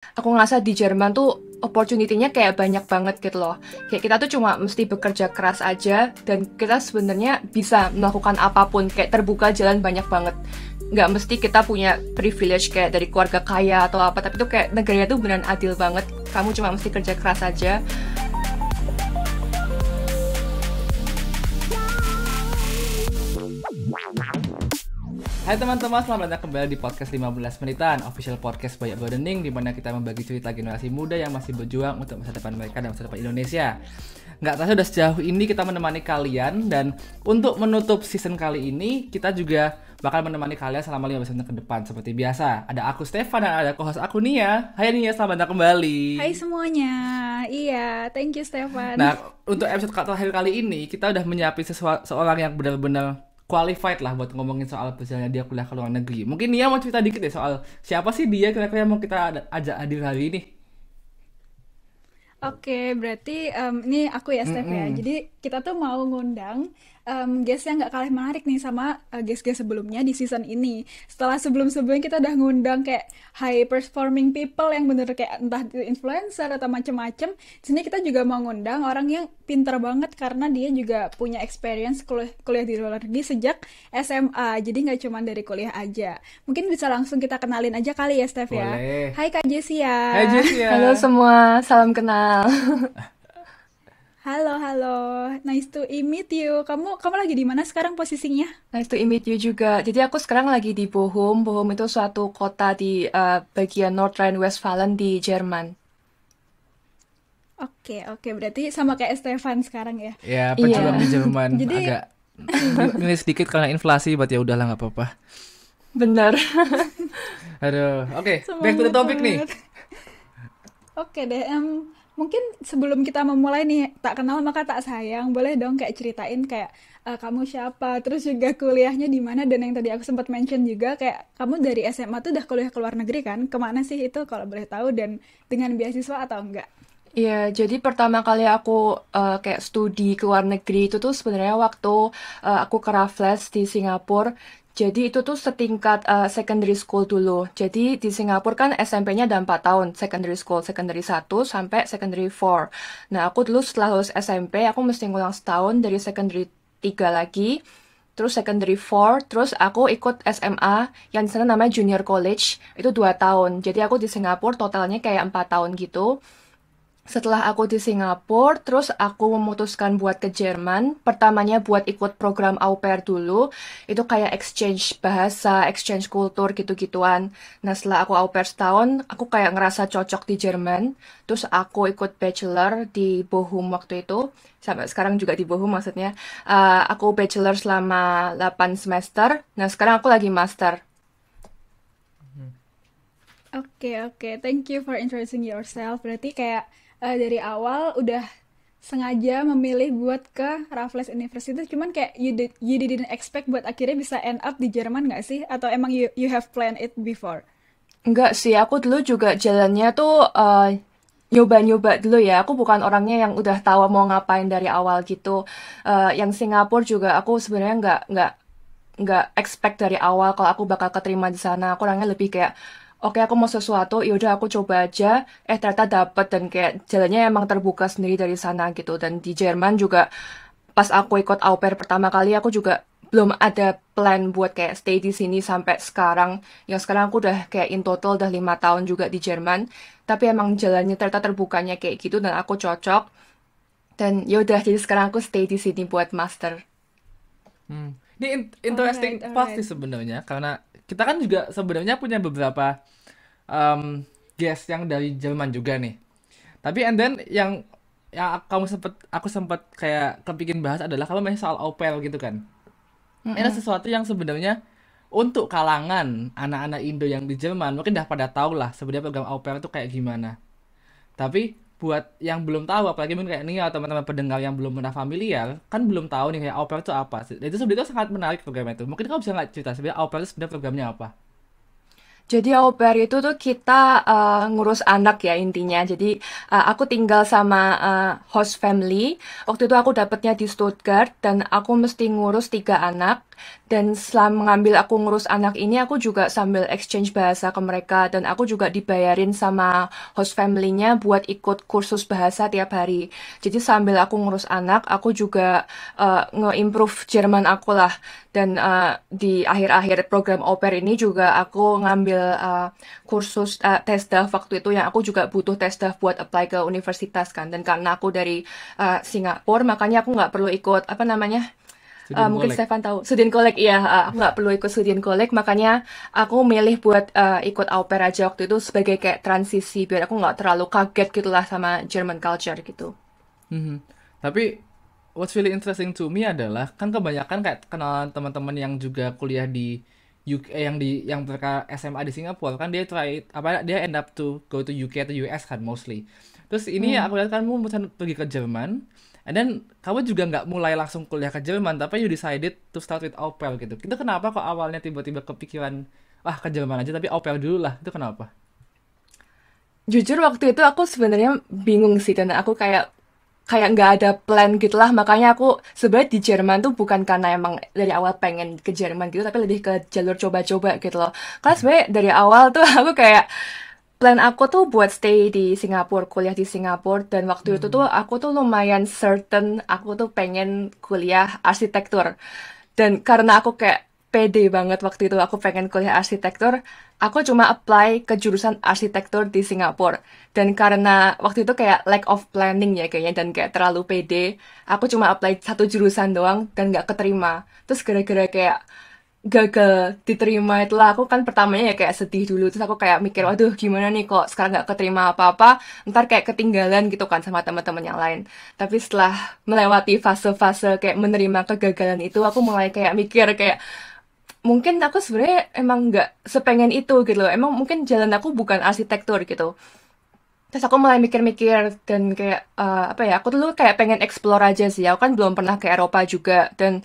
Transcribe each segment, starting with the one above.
Aku ngerasa di Jerman tuh opportunity-nya kayak banyak banget gitu loh. Kayak kita tuh cuma mesti bekerja keras aja dan kita sebenarnya bisa melakukan apapun, kayak terbuka jalan banyak banget. Nggak mesti kita punya privilege kayak dari keluarga kaya atau apa, tapi tuh kayak negaranya tuh beneran adil banget. Kamu cuma mesti kerja keras aja. Hai teman-teman, selamat datang kembali di podcast 15 menitan, official podcast Banyak Broadening, di mana kita membagi cerita generasi muda yang masih berjuang untuk masa depan mereka dan masa depan Indonesia. Nggak terasa udah sejauh ini kita menemani kalian, dan untuk menutup season kali ini, kita juga bakal menemani kalian selama 15 menit ke depan. Seperti biasa, ada aku Stefan dan ada co-host aku Nia. Hai Nia, selamat datang kembali. Hai semuanya, iya, thank you Stefan. Nah, untuk episode terakhir kali ini, kita udah menyiapin seorang yang benar-benar qualified lah buat ngomongin soal misalnya dia kuliah ke luar negeri. Mungkin Nia mau cerita dikit deh soal siapa sih dia kira-kira yang mau kita ajak hadir hari ini. Oke, berarti ini aku ya Steph ya. Mm-mm. Jadi kita tuh mau ngundang guest yang nggak kalah menarik nih sama guest-guest sebelumnya di season ini. Setelah sebelum-sebelumnya kita udah ngundang kayak high performing people yang bener kayak entah itu influencer atau macem-macem. Di sini kita juga mau ngundang orang yang pinter banget karena dia juga punya experience kuliah di luar negeri sejak SMA. Jadi nggak cuma dari kuliah aja. Mungkin bisa langsung kita kenalin aja kali ya Steph ya. Boleh. Hai Kak Hai Jessia. Jessia. Halo semua, salam kenal. Halo, halo. Nice to meet you. Kamu lagi di mana sekarang posisinya? Nice to meet you juga. Jadi aku sekarang lagi di Bochum. Bochum itu suatu kota di bagian North Rhine-Westphalen di Jerman. Oke, oke. Berarti sama kayak Stefan sekarang ya. Ya, pejuang Iya, di Jerman Jadi, agak ini sedikit karena inflasi, buat ya udahlah nggak apa-apa. bener. Aduh, oke, back to the semangat, topic nih. semangat. Oke deh, mungkin sebelum kita memulai nih, tak kenal maka tak sayang. Boleh dong kayak ceritain kayak kamu siapa, terus juga kuliahnya di mana, dan yang tadi aku sempat mention juga kayak kamu dari SMA tuh udah kuliah ke luar negeri kan? Kemana sih itu kalau boleh tahu, dan dengan beasiswa atau enggak? Iya, jadi pertama kali aku kayak studi ke luar negeri itu tuh sebenarnya waktu aku ke Raffles di Singapura. Jadi itu tuh setingkat secondary school dulu. Jadi di Singapura kan SMP-nya ada 4 tahun, secondary school, secondary 1 sampai secondary 4. Nah, aku dulu setelah lulus SMP, aku mesti ngulang setahun dari secondary 3 lagi, terus secondary 4, terus aku ikut SMA yang di sana namanya junior college, itu 2 tahun. Jadi aku di Singapura totalnya kayak 4 tahun gitu. Setelah aku di Singapura, terus aku memutuskan buat ke Jerman. Pertamanya buat ikut program au pair dulu. Itu kayak exchange bahasa, exchange kultur gitu-gituan. Nah, setelah aku au pair setahun, aku kayak ngerasa cocok di Jerman. Terus aku ikut bachelor di Bochum waktu itu. Sampai sekarang juga di Bochum maksudnya. Aku bachelor selama 8 semester. Nah, sekarang aku lagi master. Oke, oke. Thank you for introducing yourself. Berarti kayak dari awal udah sengaja memilih buat ke Raffles University, cuman kayak you didn't expect buat akhirnya bisa end up di Jerman nggak sih? Atau emang you have planned it before? Enggak sih, aku dulu juga jalannya tuh nyoba-nyoba dulu ya. Aku bukan orangnya yang udah tahu mau ngapain dari awal gitu. Yang Singapura juga aku sebenarnya nggak expect dari awal kalau aku bakal keterima di sana. Aku orangnya lebih kayak, oke aku mau sesuatu, yaudah aku coba aja. Ternyata dapet dan kayak jalannya emang terbuka sendiri dari sana gitu. Dan di Jerman juga pas aku ikut au pair pertama kali aku juga belum ada plan buat kayak stay di sini sampai sekarang. Yang sekarang aku udah kayak in total udah 5 tahun juga di Jerman. Tapi emang jalannya ternyata terbukanya kayak gitu dan aku cocok. Dan yaudah jadi sekarang aku stay di sini buat master. Ini interesting Alright, pasti alright. sebenarnya karena kita kan juga sebenarnya punya beberapa guest yang dari Jerman juga nih. Tapi and then yang aku sempet kayak kepikir bahas adalah kalau misalnya soal au pair gitu kan. Ini ada Mm-mm. sesuatu yang sebenarnya untuk kalangan anak-anak Indo yang di Jerman mungkin udah pada tahu lah sebenarnya program au pair itu kayak gimana. Tapi buat yang belum tahu, apalagi mungkin kayak Nia atau teman-teman pendengar yang belum pernah familiar, kan belum tahu nih kayak au pair itu apa. Dan itu sebenarnya sangat menarik programnya itu. Mungkin kamu bisa nggak cerita sebenarnya au pair itu sebenarnya programnya apa? Jadi au pair itu tuh kita ngurus anak ya intinya. Jadi aku tinggal sama host family. Waktu itu aku dapetnya di Stuttgart dan aku mesti ngurus 3 anak. Dan selama mengambil aku ngurus anak ini, aku juga sambil exchange bahasa ke mereka. Dan aku juga dibayarin sama host family-nya buat ikut kursus bahasa tiap hari. Jadi sambil aku ngurus anak, aku juga nge-improve Jerman aku lah. Dan di akhir-akhir program au pair ini juga aku ngambil kursus TESDAF waktu itu yang aku juga butuh TESDAF buat apply ke universitas kan. Dan karena aku dari Singapura, makanya aku nggak perlu ikut apa namanya. Student Mungkin collect. Stefan tahu, student collect iya, aku nggak perlu ikut student collect, makanya aku milih buat ikut au pair aja waktu itu sebagai kayak transisi biar aku nggak terlalu kaget gitulah sama German culture gitu. Mhm. Tapi what's really interesting to me adalah kan kebanyakan kayak kenalan teman-teman yang juga kuliah di UK, yang mereka SMA di Singapura kan dia dia end up to go to UK atau US kan mostly. Terus ini Hmm. aku lihat kamu misalnya pergi ke Jerman, and then kamu juga nggak mulai langsung kuliah ke Jerman, tapi you decided to start with au pair gitu. Itu kenapa kok awalnya tiba-tiba kepikiran, wah ke Jerman aja tapi au pair dulu lah. Itu kenapa? Jujur waktu itu aku sebenarnya bingung sih dan aku kayak kayak nggak ada plan gitulah, makanya aku sebenarnya di Jerman tuh bukan karena emang dari awal pengen ke Jerman gitu, tapi lebih ke jalur coba-coba gitu loh. Karena sebenarnya dari awal tuh aku kayak plan aku tuh buat stay di Singapura, kuliah di Singapura, dan waktu itu tuh Hmm. aku tuh lumayan certain aku tuh pengen kuliah arsitektur. Dan karena aku kayak pede banget waktu itu aku pengen kuliah arsitektur, aku cuma apply ke jurusan arsitektur di Singapura. Dan karena waktu itu kayak lack of planning ya kayaknya dan kayak terlalu pede, aku cuma apply satu jurusan doang dan nggak keterima. Terus gara-gara kayak gagal diterima itulah aku kan pertamanya ya kayak sedih dulu, terus aku kayak mikir waduh gimana nih kok sekarang nggak keterima apa-apa, ntar kayak ketinggalan gitu kan sama teman-teman yang lain. Tapi setelah melewati fase-fase kayak menerima kegagalan itu, aku mulai kayak mikir kayak mungkin aku sebenarnya emang nggak sepengen itu gitu loh, emang mungkin jalan aku bukan arsitektur gitu. Terus aku mulai mikir-mikir dan kayak apa ya, aku dulu kayak pengen explore aja sih. Aku kan belum pernah ke Eropa juga dan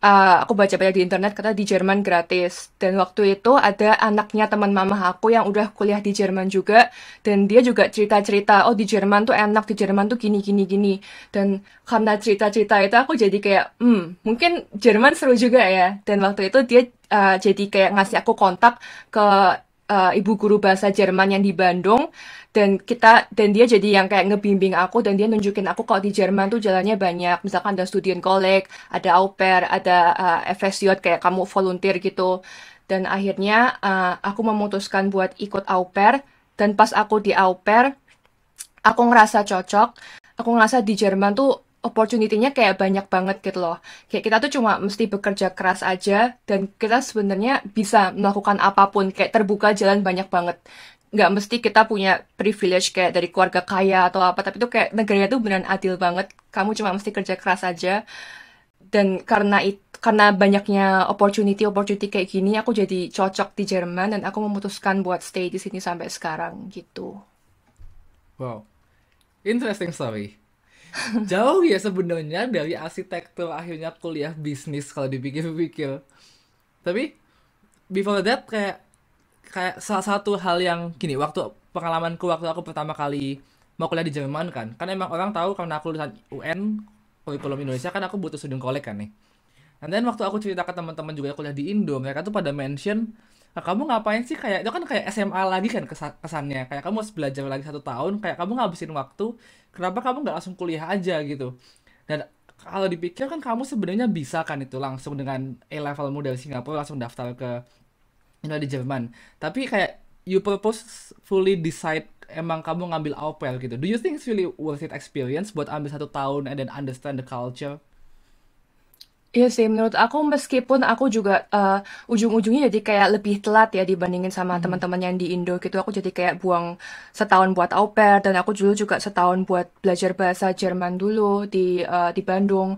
aku baca-baca di internet kata di Jerman gratis. Dan waktu itu ada anaknya teman mama aku yang udah kuliah di Jerman juga dan dia juga cerita-cerita, oh di Jerman tuh enak, di Jerman tuh gini gini gini. Dan karena cerita-cerita itu aku jadi kayak, mungkin Jerman seru juga ya. Dan waktu itu dia jadi kayak ngasih aku kontak ke ibu guru bahasa Jerman yang di Bandung dan dia jadi yang kayak ngebimbing aku dan dia nunjukin aku kalau di Jerman tuh jalannya banyak, misalkan ada student college, ada au pair, ada FSJ kayak kamu volunteer gitu. Dan akhirnya aku memutuskan buat ikut au pair dan pas aku di au pair aku ngerasa cocok. Aku ngerasa di Jerman tuh opportunity-nya kayak banyak banget gitu loh. Kayak kita tuh cuma mesti bekerja keras aja dan kita sebenarnya bisa melakukan apapun. Kayak terbuka jalan banyak banget. Nggak mesti kita punya privilege kayak dari keluarga kaya atau apa. Tapi tuh kayak negaranya tuh beneran adil banget. Kamu cuma mesti kerja keras aja. Dan karena banyaknya opportunity kayak gini, aku jadi cocok di Jerman dan aku memutuskan buat stay di sini sampai sekarang gitu. Wow, interesting story. Jauh ya sebenarnya dari arsitektur akhirnya kuliah bisnis kalau dipikir-pikir. Tapi before that kayak kayak salah satu hal yang gini, waktu pengalamanku waktu aku pertama kali mau kuliah di Jerman kan emang orang tahu karena aku lulusan UN kurikulum Indonesia kan aku butuh student collect kan nih. And then waktu aku cerita ke teman-teman juga yang kuliah di Indo, mereka tuh pada mention, "Ah, kamu ngapain sih kayak itu kan kayak SMA lagi kan kesannya, kayak kamu harus belajar lagi 1 tahun, kayak kamu ngabisin waktu, kenapa kamu nggak langsung kuliah aja gitu." Dan kalau dipikir kan kamu sebenarnya bisa kan itu langsung dengan A levelmu dari Singapura langsung daftar ke di Jerman. Tapi kayak you purposefully decide emang kamu ngambil au pair gitu. Do you think it's really worth it experience buat ambil 1 tahun and then understand the culture? Iya sih, menurut aku meskipun aku juga ujung-ujungnya jadi kayak lebih telat ya dibandingin sama Mhm. teman-teman yang di Indo gitu. Aku jadi kayak buang setahun buat au pair dan aku dulu juga setahun buat belajar bahasa Jerman dulu di Bandung.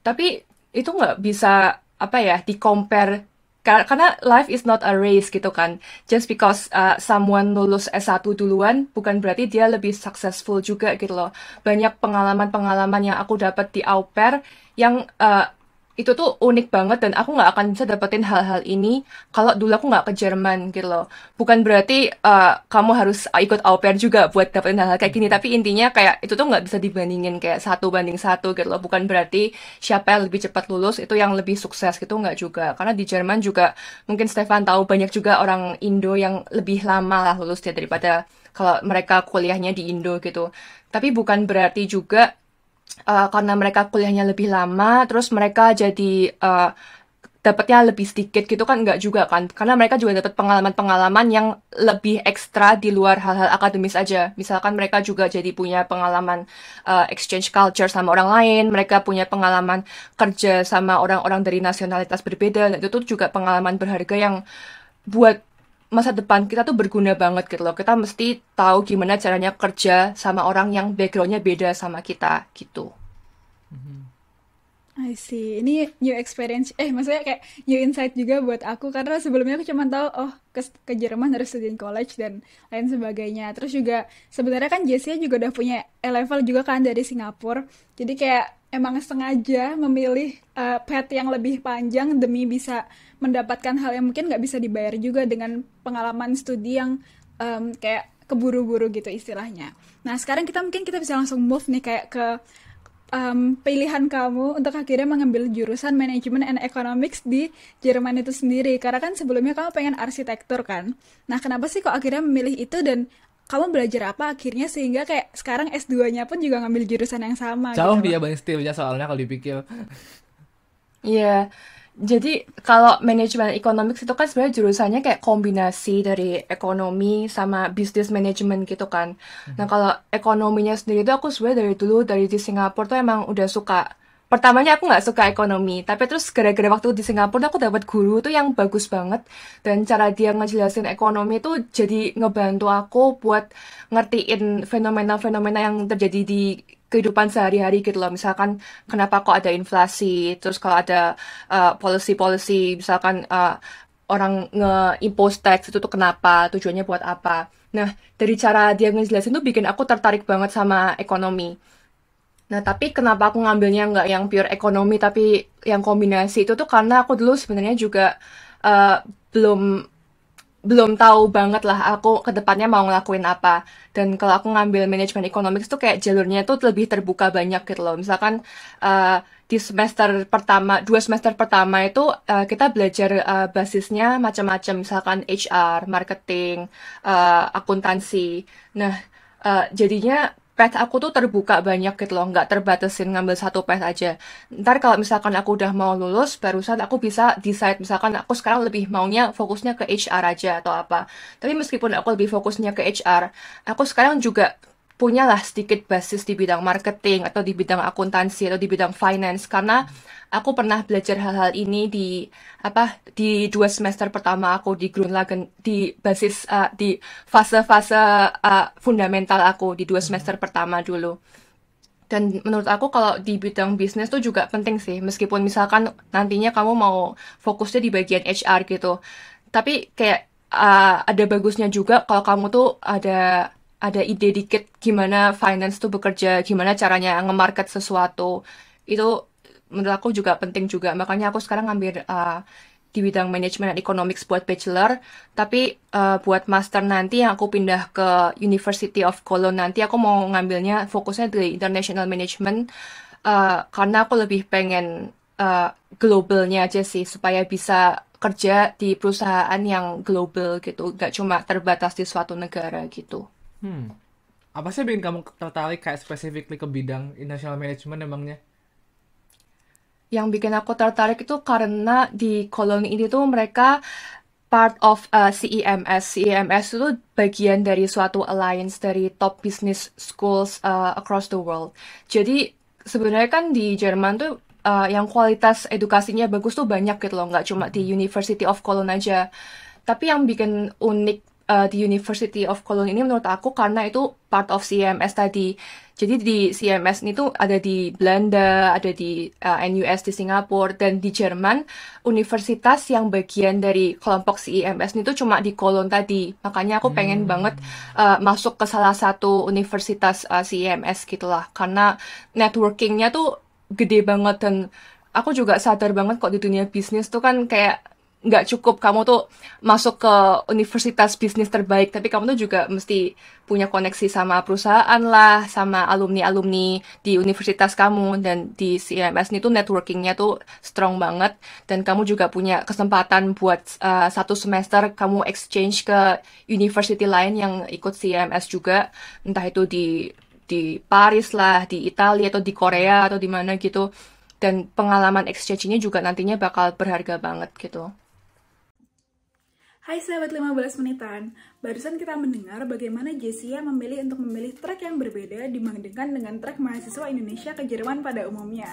Tapi itu nggak bisa apa ya di compare karena life is not a race gitu kan. Just because someone lulus S1 duluan bukan berarti dia lebih successful juga gitu loh. Banyak pengalaman-pengalaman yang aku dapat di au pair yang itu tuh unik banget dan aku nggak akan bisa dapetin hal-hal ini kalau dulu aku nggak ke Jerman gitu loh. Bukan berarti kamu harus ikut au pair juga buat dapetin hal-hal kayak gini, tapi intinya kayak itu tuh nggak bisa dibandingin kayak 1 banding 1 gitu loh. Bukan berarti siapa yang lebih cepat lulus itu yang lebih sukses gitu, nggak juga. Karena di Jerman juga mungkin Stefan tahu banyak juga orang Indo yang lebih lama lah lulusnya daripada kalau mereka kuliahnya di Indo gitu. Tapi bukan berarti juga karena mereka kuliahnya lebih lama, terus mereka jadi dapatnya lebih sedikit gitu kan nggak juga kan? Karena mereka juga dapat pengalaman-pengalaman yang lebih ekstra di luar hal-hal akademis aja. Misalkan mereka juga jadi punya pengalaman exchange culture sama orang lain, mereka punya pengalaman kerja sama orang-orang dari nasionalitas berbeda, dan itu tuh juga pengalaman berharga yang buat masa depan kita tuh berguna banget gitu loh. Kita mesti tahu gimana caranya kerja sama orang yang backgroundnya beda sama kita gitu. I see. Ini new experience, maksudnya kayak new insight juga buat aku karena sebelumnya aku cuma tahu ke Jerman harus studying college dan lain sebagainya. Terus juga sebenarnya kan Jessia juga udah punya A-level juga kan dari Singapura. Jadi kayak emang sengaja memilih path yang lebih panjang demi bisa mendapatkan hal yang mungkin nggak bisa dibayar juga dengan pengalaman studi yang kayak keburu-buru gitu istilahnya. Nah sekarang kita bisa langsung move nih kayak ke pilihan kamu untuk akhirnya mengambil jurusan manajemen and economics di Jerman itu sendiri. Karena kan sebelumnya kamu pengen arsitektur kan. Nah, kenapa sih kok akhirnya memilih itu dan kamu belajar apa akhirnya sehingga kayak sekarang S2-nya pun juga ngambil jurusan yang sama Jauh gitu loh. dia Bang Steve soalnya kalau dipikir. Iya, jadi kalau manajemen economics itu kan sebenarnya jurusannya kayak kombinasi dari ekonomi sama bisnis manajemen gitu kan. Nah, kalau ekonominya sendiri itu aku sebenarnya dari dulu dari di Singapura tuh emang udah suka. Pertamanya aku nggak suka ekonomi, tapi terus gara-gara waktu di Singapura tuh aku dapat guru tuh yang bagus banget dan cara dia ngejelasin ekonomi tuh jadi ngebantu aku buat ngertiin fenomena-fenomena yang terjadi di kehidupan sehari-hari gitu loh. Misalkan kenapa kok ada inflasi, terus kalau ada policy-policy, misalkan orang nge-impose tax itu tuh kenapa, tujuannya buat apa. Nah, dari cara dia ngejelasin tuh bikin aku tertarik banget sama ekonomi. Nah, tapi kenapa aku ngambilnya nggak yang pure ekonomi, tapi yang kombinasi itu tuh karena aku dulu sebenarnya juga eh, belum belum tahu banget lah aku ke depannya mau ngelakuin apa. Dan kalau aku ngambil manajemen economics tuh kayak jalurnya tuh lebih terbuka banyak gitu loh. Misalkan eh, di semester pertama, 2 semester pertama itu kita belajar basisnya macam-macam. Misalkan HR, marketing, akuntansi. Nah, jadinya path aku tuh terbuka banyak gitu loh, nggak terbatasin ngambil satu path aja. Ntar kalau misalkan aku udah mau lulus, barusan aku bisa decide, misalkan aku sekarang lebih maunya fokusnya ke HR aja atau apa. Tapi meskipun aku lebih fokusnya ke HR, aku sekarang juga punyalah sedikit basis di bidang marketing atau di bidang akuntansi atau di bidang finance karena aku pernah belajar hal-hal ini di 2 semester pertama aku di Grundlagen di basis di fase-fase fundamental aku di 2 semester pertama dulu. Dan menurut aku kalau di bidang bisnis tuh juga penting sih, meskipun misalkan nantinya kamu mau fokusnya di bagian HR gitu. Tapi kayak ada bagusnya juga kalau kamu tuh ada ide dikit gimana finance tuh bekerja, gimana caranya nge-market sesuatu. Itu menurut aku juga penting juga. Makanya aku sekarang ngambil di bidang manajemen dan economics buat bachelor, tapi buat master nanti yang aku pindah ke University of Cologne nanti aku mau ngambilnya fokusnya di international management karena aku lebih pengen globalnya aja sih supaya bisa kerja di perusahaan yang global gitu, nggak cuma terbatas di suatu negara gitu. Hmm. Apa sih yang bikin kamu tertarik kayak specifically ke bidang international management emangnya? Yang bikin aku tertarik itu karena di koloni ini tuh mereka part of CEMS. CEMS itu bagian dari suatu alliance dari top business schools across the world. Jadi sebenarnya kan di Jerman tuh yang kualitas edukasinya bagus tuh banyak gitu loh, nggak cuma di University of Cologne aja. Tapi yang bikin unik di University of Cologne ini menurut aku karena itu part of CMS tadi. Jadi di CMS ini tuh ada di Belanda, ada di NUS di Singapura, dan di Jerman universitas yang bagian dari kelompok CEMS ini tuh cuma di Cologne tadi. Makanya aku pengen banget masuk ke salah satu universitas CEMS gitulah. Karena networkingnya tuh gede banget dan aku juga sadar banget kok di dunia bisnis tuh kan kayak nggak cukup kamu tuh masuk ke universitas bisnis terbaik, tapi kamu tuh juga mesti punya koneksi sama perusahaan lah, sama alumni-alumni di universitas kamu, dan di CMS ini tuh networkingnya tuh strong banget, dan kamu juga punya kesempatan buat satu semester kamu exchange ke university lain yang ikut CMS juga, entah itu di Paris lah, di Italia atau di Korea atau di mana gitu. Dan pengalaman exchange-nya juga nantinya bakal berharga banget gitu. Hai sahabat 15 menitan, barusan kita mendengar bagaimana Jessia memilih untuk memilih track yang berbeda dibandingkan dengan track mahasiswa Indonesia ke Jerman pada umumnya.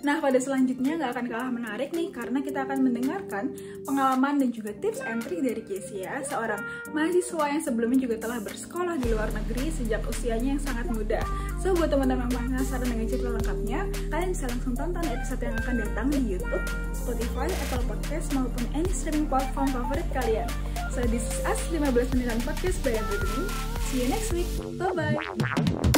Nah, pada selanjutnya nggak akan kalah menarik nih, karena kita akan mendengarkan pengalaman dan juga tips and trik dari Jessia, seorang mahasiswa yang sebelumnya juga telah bersekolah di luar negeri sejak usianya yang sangat muda. So, buat teman-teman yang penasaran dengan cerita lengkapnya, kalian bisa langsung tonton episode yang akan datang di YouTube, Spotify, Apple Podcast, maupun any streaming platform favorit kalian. So this is us 15 menitan podcast by Andrew. See you next week. Bye bye.